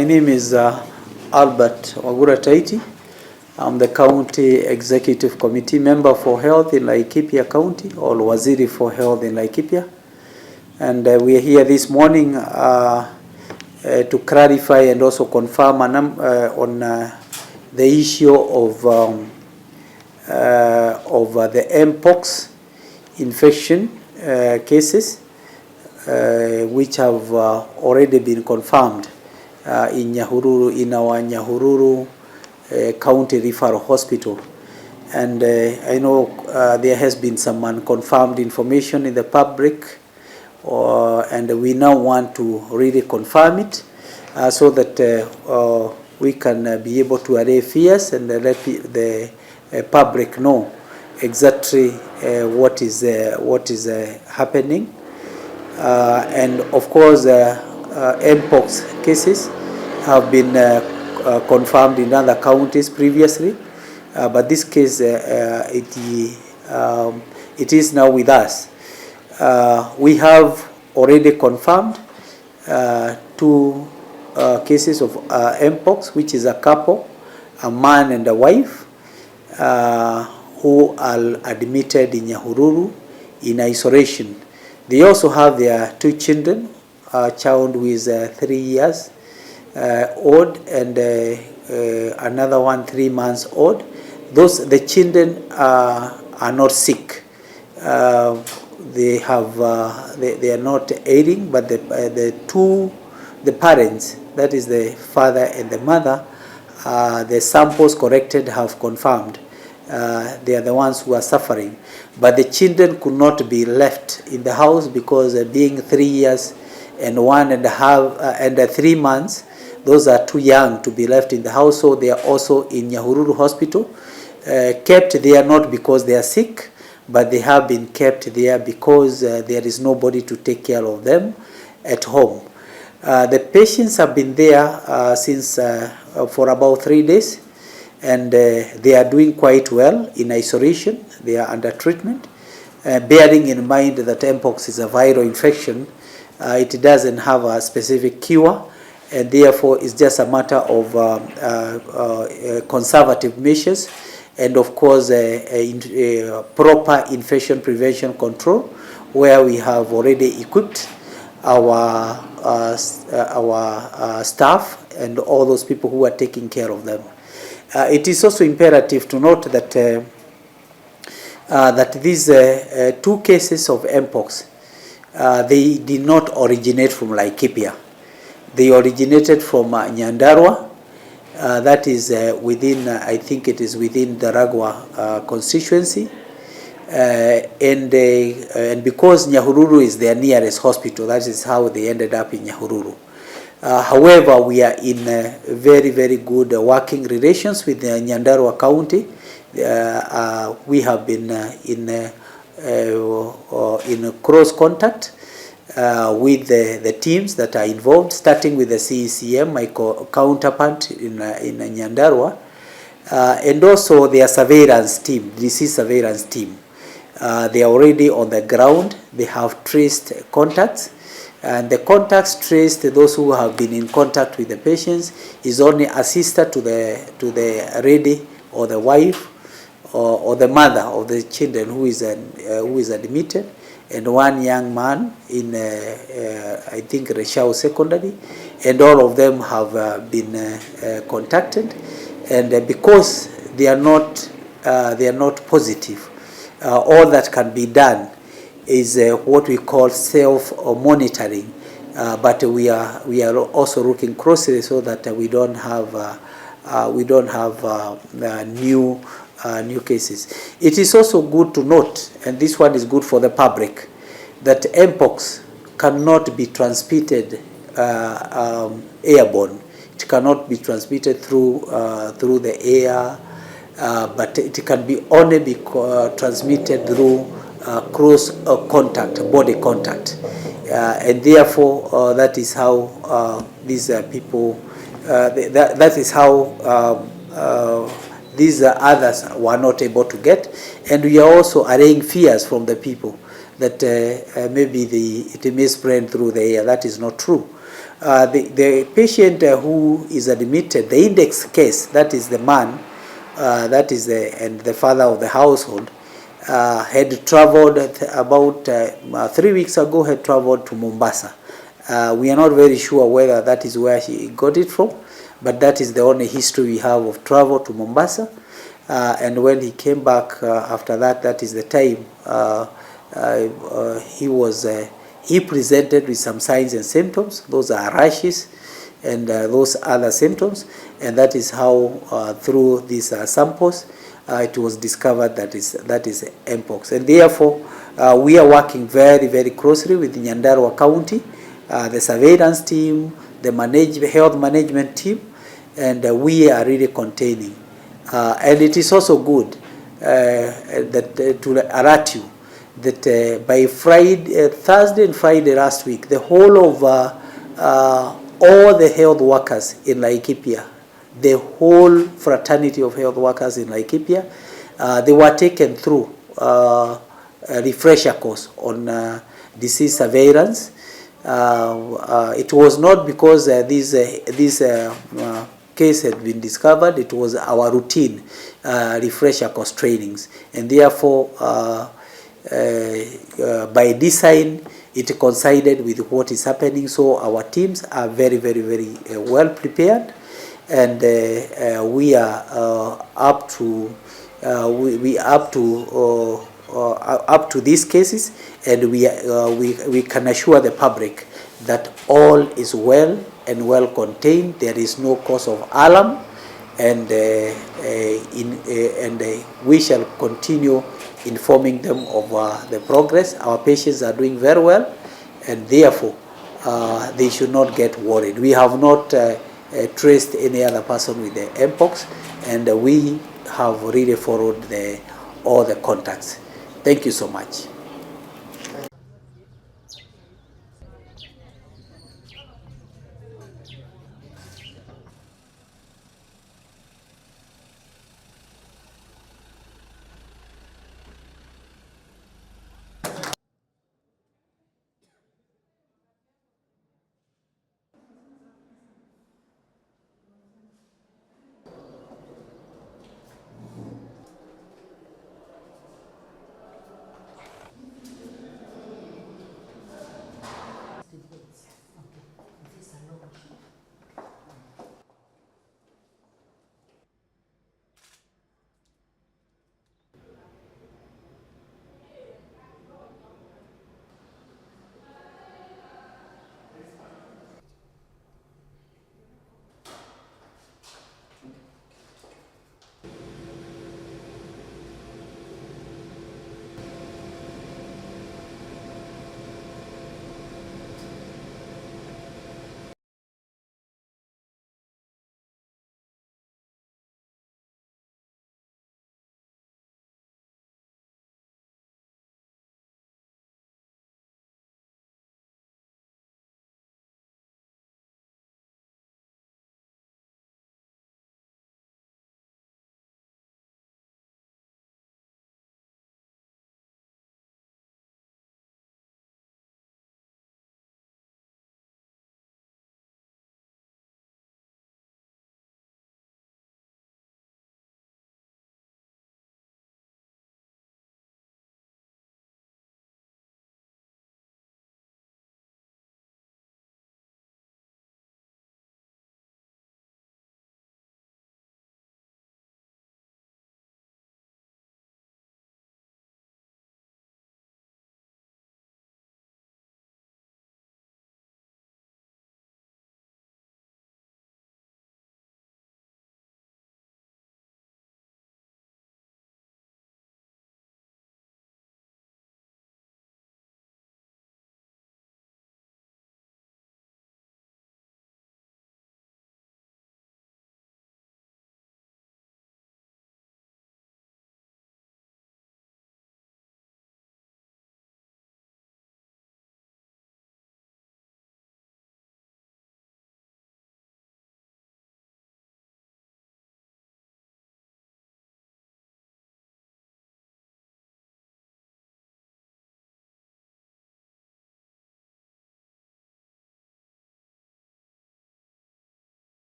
My name is Albert Wagura Taiti. I'm the County Executive Committee member for Health in Laikipia County, or Waziri for Health in Laikipia. And we are here this morning to clarify and also confirm on the issue of the Mpox infection cases, which have already been confirmed in Nyahururu, in our Nyahururu County Referral Hospital. And I know there has been some unconfirmed information in the public, and we now want to really confirm it so that we can be able to allay fears and let the public know exactly what is happening. And of course, Mpox cases have been confirmed in other counties previously, but this case it is now with us. We have already confirmed 2 cases of Mpox, which is a couple, a man and a wife, who are admitted in Nyahururu in isolation. They also have their 2 children, a child who is 3 years old and another one 3 months old. The children are not sick. They are not ailing, but the parents, that is the father and the mother, the samples collected have confirmed they are the ones who are suffering. But the children could not be left in the house because being 3 years and 1.5 and 3 months, those are too young to be left in the house. So they are also in Nyahururu Hospital, kept there not because they are sick, but they have been kept there because there is nobody to take care of them at home. The patients have been there since for about 3 days, and they are doing quite well in isolation. They are under treatment, bearing in mind that Mpox is a viral infection. It doesn't have a specific cure, and therefore it's just a matter of conservative measures and of course proper infection prevention control, where we have already equipped our staff and all those people who are taking care of them. It is also imperative to note that that these 2 cases of Mpox, they did not originate from Laikipia. They originated from Nyandarua. That is within, I think it is within the Ragwa constituency. And because Nyahururu is their nearest hospital, that is how they ended up in Nyahururu. However, we are in very, very good working relations with Nyandarua County. We have been in close contact with the teams that are involved, starting with the CECM, my counterpart in Nyandarua, and also their surveillance team, disease surveillance team. They are already on the ground. They have traced contacts, and the contacts traced, those who have been in contact with the patients, is only a sister to the lady or the wife or the mother of the children who is admitted, and 1 young man in I think Reshao Secondary, and all of them have been contacted, and because they are not positive, all that can be done is what we call self-monitoring, but we are also looking closely so that we don't have new cases. It is also good to note, and this one is good for the public, that Mpox cannot be transmitted airborne. It cannot be transmitted through the air, but it can only be transmitted through close contact, body contact, and therefore that is how these people. That is how these others were not able to get, and we are also allaying fears from the people that maybe it may spread through the air. That is not true. The patient who is admitted, the index case, that is the man, and the father of the household, had traveled about 3 weeks ago, had traveled to Mombasa. We are not very sure whether that is where he got it from, but that is the only history we have of travel to Mombasa. And when he came back after that, that is the time he presented with some signs and symptoms. Those are rashes and those other symptoms, and that is how through these samples it was discovered that is Mpox. And therefore we are working very, very closely with the Nyandarua County, the surveillance team, the health management team, and we are really containing. And it is also good that to alert you that by Thursday and Friday last week, the whole of all the health workers in Laikipia, the whole fraternity of health workers in Laikipia, they were taken through a refresher course on disease surveillance. It was not because this case had been discovered. It was our routine refresher course trainings, and therefore by design it coincided with what is happening. So our teams are very, very, very well prepared, and we are up to these cases, and we can assure the public that all is well and well contained. There is no cause of alarm, and we shall continue informing them of the progress. Our patients are doing very well, and therefore they should not get worried. We have not traced any other person with the Mpox, and we have really followed all the contacts. Thank you so much.